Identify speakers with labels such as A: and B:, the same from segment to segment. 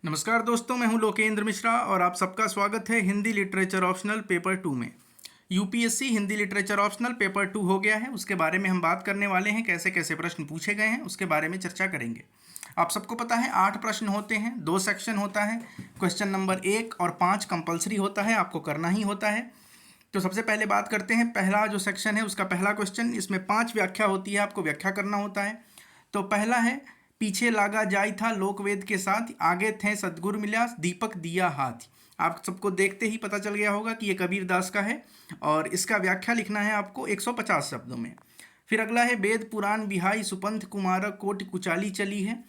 A: नमस्कार दोस्तों, मैं हूं लोकेंद्र मिश्रा और आप सबका स्वागत है हिंदी लिटरेचर ऑप्शनल पेपर 2 में। UPSC Hindi literature optional paper 2 हो गया है। उसके बारे में हम बात करने वाले हैं, कैसे कैसे प्रश्न पूछे गए हैं उसके बारे में चर्चा करेंगे। आप सबको पता है 8 प्रश्न होते हैं, 2 सेक्शन होता है। क्वेश्चन नंबर 1 और 5 कंपलसरी होता है, आपको करना ही होता है। तो सबसे पहले बात करते हैं पहला जो सेक्शन है उसका पहला क्वेश्चन। इसमें 5 व्याख्या होती है, आपको व्याख्या करना होता है। तो पहला है, पीछे लागा जाई था लोकवेद के साथ, आगे थे सदगुरु मिला दीपक दिया हाथ। आप सबको देखते ही पता चल गया होगा कि ये कबीर दास का है और इसका व्याख्या लिखना है आपको 150 शब्दों में। फिर अगला है, वेद पुराण बिहाई सुपंथ कुमार कोट कुचाली चली है।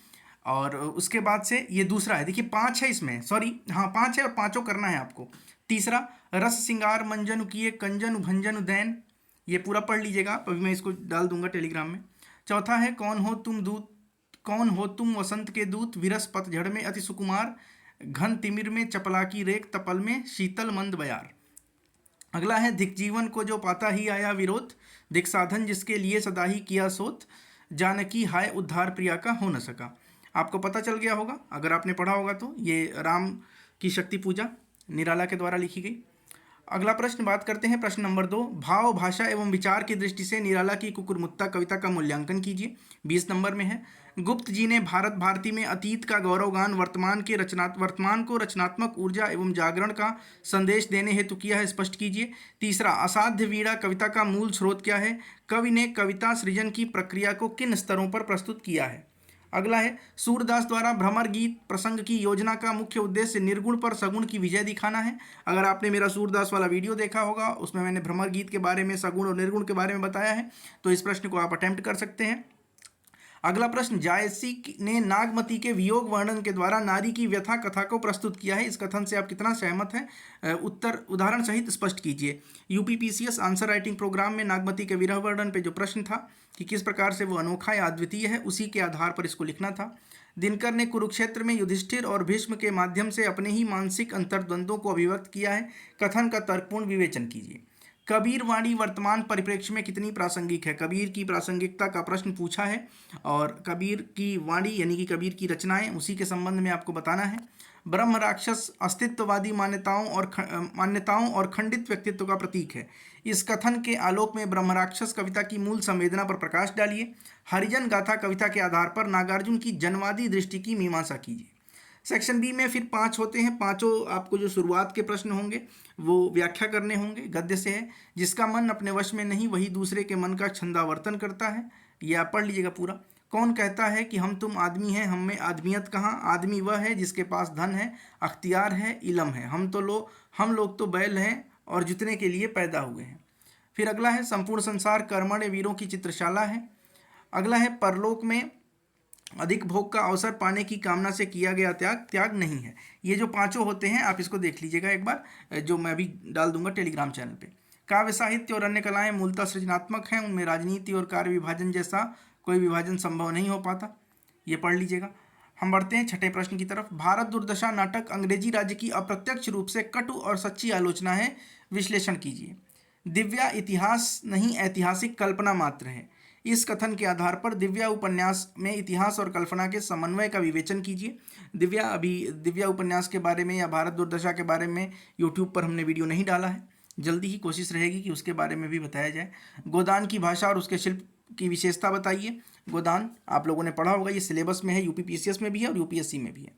A: और उसके बाद से ये दूसरा है, देखिए 5 है इसमें, सॉरी हाँ 5 है और पांचों करना है आपको। तीसरा, रस सिंगार मंजन किए कंजन भंजन उदैन, ये पूरा पढ़ लीजिएगा, अभी मैं इसको डाल दूंगा टेलीग्राम में। चौथा है, कौन हो तुम वसंत के दूत, विरस पतझड़ में अति सुकुमार, घन तिमिर में चपलाकी रेख, तपल में शीतल मंद बयार। अगला है, धिक जीवन को जो पाता ही आया विरोध, धिक साधन जिसके लिए सदा ही किया सोत, जानकी हाय उद्धार प्रिया का हो न सका। आपको पता चल गया होगा अगर आपने पढ़ा होगा तो, ये राम की शक्ति पूजा निराला के द्वारा लिखी गई। अगला प्रश्न बात करते हैं, प्रश्न नंबर 2, भाव भाषा एवं विचार की दृष्टि से निराला की कुकुरमुत्ता कविता का मूल्यांकन कीजिए। 20 नंबर में है। गुप्त जी ने भारत भारती में अतीत का गौरवगान वर्तमान को रचनात्मक ऊर्जा एवं जागरण का संदेश देने हेतु किया है, स्पष्ट कीजिए। तीसरा, असाध्य वीणा कविता का मूल स्रोत क्या है, कवि ने कविता सृजन की प्रक्रिया को किन स्तरों पर प्रस्तुत किया है। अगला है, सूरदास द्वारा भ्रमर गीत प्रसंग की योजना का मुख्य उद्देश्य निर्गुण पर सगुण की विजय दिखाना है। अगर आपने मेरा सूरदास वाला वीडियो देखा होगा, उसमें मैंने भ्रमर गीत के बारे में, सगुण और निर्गुण के बारे में बताया है, तो इस प्रश्न को आप अटेम्प्ट कर सकते हैं। अगला प्रश्न, जायसी ने नागमती के वियोग वर्णन के द्वारा नारी की व्यथा कथा को प्रस्तुत किया है, इस कथन से आप कितना सहमत हैं, उत्तर उदाहरण सहित स्पष्ट कीजिए। यूपीपीसीएस आंसर राइटिंग प्रोग्राम में नागमती के विरह वर्णन पे जो प्रश्न था कि किस प्रकार से वो अनोखा या अद्वितीय है, उसी के आधार पर इसको लिखना था। दिनकर ने कुरुक्षेत्र में युधिष्ठिर और भीष्म के माध्यम से अपने ही मानसिक अंतर्द्वंद्वों को अभिव्यक्त किया है, कथन का तर्कपूर्ण विवेचन कीजिए। कबीर वाणी वर्तमान परिप्रेक्ष्य में कितनी प्रासंगिक है, कबीर की प्रासंगिकता का प्रश्न पूछा है और कबीर की वाणी यानी कि कबीर की रचनाएं, उसी के संबंध में आपको बताना है। ब्रह्म राक्षस अस्तित्ववादी मान्यताओं और खंडित व्यक्तित्व का प्रतीक है, इस कथन के आलोक में ब्रह्म राक्षस कविता की मूल संवेदना पर प्रकाश डालिए। हरिजन गाथा कविता के आधार पर नागार्जुन की जनवादी दृष्टि की मीमांसा कीजिए। सेक्शन बी में फिर 5 होते हैं, पांचों आपको जो शुरुआत के प्रश्न होंगे वो व्याख्या करने होंगे। गद्य से है, जिसका मन अपने वश में नहीं वही दूसरे के मन का छंदावर्तन करता है, ये आप पढ़ लीजिएगा पूरा। कौन कहता है कि हम तुम आदमी हैं, हम में आदमियत कहाँ, आदमी वह है जिसके पास धन है, अख्तियार है, इलम है, हम लोग तो बैल हैं और जितने के लिए पैदा हुए हैं। फिर अगला है, संपूर्ण संसार कर्मण्य वीरों की चित्रशाला है। अगला है, परलोक में अधिक भोग का अवसर पाने की कामना से किया गया त्याग नहीं है। ये जो पांचों होते हैं आप इसको देख लीजिएगा एक बार, जो मैं भी डाल दूंगा टेलीग्राम चैनल पे। काव्य साहित्य और अन्य कलाएं मूलतः सृजनात्मक हैं, उनमें राजनीति और कार्य विभाजन जैसा कोई विभाजन संभव नहीं हो पाता, ये पढ़ लीजिएगा। हम बढ़ते हैं छठे प्रश्न की तरफ। भारत दुर्दशा नाटक अंग्रेजी राज्य की अप्रत्यक्ष रूप से कटु और सच्ची आलोचना है, विश्लेषण कीजिए। दिव्या इतिहास नहीं ऐतिहासिक कल्पना मात्र है, इस कथन के आधार पर दिव्या उपन्यास में इतिहास और कल्पना के समन्वय का विवेचन कीजिए। दिव्या उपन्यास के बारे में या भारत दुर्दशा के बारे में यूट्यूब पर हमने वीडियो नहीं डाला है, जल्दी ही कोशिश रहेगी कि उसके बारे में भी बताया जाए। गोदान की भाषा और उसके शिल्प की विशेषता बताइए। गोदान आप लोगों ने पढ़ा होगा, ये सिलेबस में है, यूपीपीसीएस में भी है और यूपीएससी में भी है।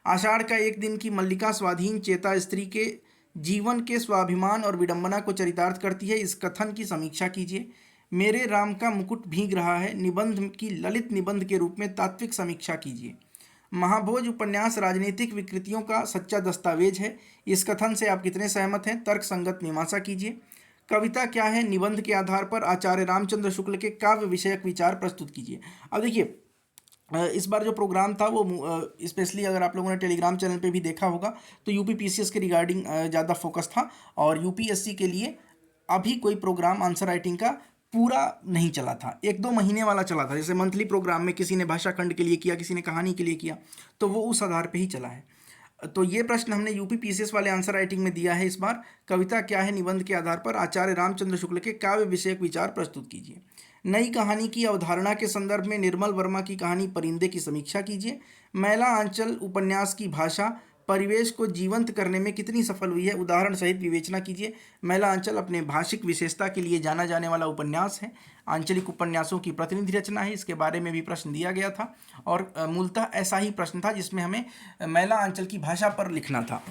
A: आषाढ़ का एक दिन की मल्लिका स्वाधीन चेता स्त्री के जीवन के स्वाभिमान और विडंबना को चरितार्थ करती है, इस कथन की समीक्षा कीजिए। मेरे राम का मुकुट भीग रहा है, निबंध की ललित निबंध के रूप में तात्विक समीक्षा कीजिए। महाभोज उपन्यास राजनीतिक विकृतियों का सच्चा दस्तावेज है, इस कथन से आप कितने सहमत हैं, तर्क संगत मीमांसा कीजिए। कविता क्या है, निबंध के आधार पर आचार्य रामचंद्र शुक्ल के काव्य विषयक विचार प्रस्तुत कीजिए। अब देखिए इस बार जो प्रोग्राम था वो स्पेशली अगर आप लोगों ने टेलीग्राम चैनल पे भी देखा होगा तो यूपीपीसीएस के रिगार्डिंग ज़्यादा फोकस था, और यूपीएससी के लिए अभी कोई प्रोग्राम आंसर राइटिंग का पूरा नहीं चला था, 1-2 महीने वाला चला था। जैसे मंथली प्रोग्राम में किसी ने भाषा खंड के लिए किया, किसी ने कहानी के लिए किया, तो वो उस आधार पे ही चला है। तो ये प्रश्न हमने यूपीपीसीएस वाले आंसर राइटिंग में दिया है इस बार। कविता क्या है, निबंध के आधार पर आचार्य रामचंद्र शुक्ल के काव्य विषयक विचार प्रस्तुत कीजिए। नई कहानी की अवधारणा के संदर्भ में निर्मल वर्मा की कहानी परिंदे की समीक्षा कीजिए। मैला आंचल उपन्यास की भाषा परिवेश को जीवंत करने में कितनी सफल हुई है, उदाहरण सहित विवेचना कीजिए। मैला आंचल अपने भाषिक विशेषता के लिए जाना जाने वाला उपन्यास है। आंचलिक उपन्यासों की प्रतिनिधि रचना है, इसके बारे में भी प्रश्न दिया गया था और मूलतः ऐसा ही प्रश्न था जिसमें हमें मैला आंचल की भाषा पर लिखना था।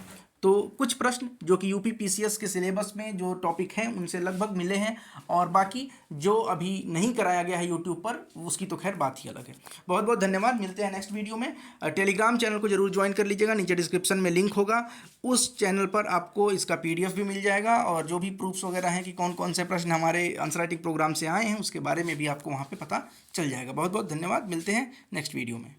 A: तो कुछ प्रश्न जो कि यूपी पीसीएस के सिलेबस में जो टॉपिक हैं उनसे लगभग मिले हैं, और बाकी जो अभी नहीं कराया गया है यूट्यूब पर उसकी तो खैर बात ही अलग है। बहुत बहुत धन्यवाद, मिलते हैं नेक्स्ट वीडियो में। टेलीग्राम चैनल को जरूर ज्वाइन कर लीजिएगा, नीचे डिस्क्रिप्शन में लिंक होगा। उस चैनल पर आपको इसका पीडीएफ भी मिल जाएगा और जो भी प्रूफ्स वगैरह हैं कि कौन कौन से प्रश्न हमारे आंसर राइटिंग प्रोग्राम से आए हैं उसके बारे में भी आपको वहाँ पर पता चल जाएगा। बहुत बहुत धन्यवाद, मिलते हैं नेक्स्ट वीडियो में।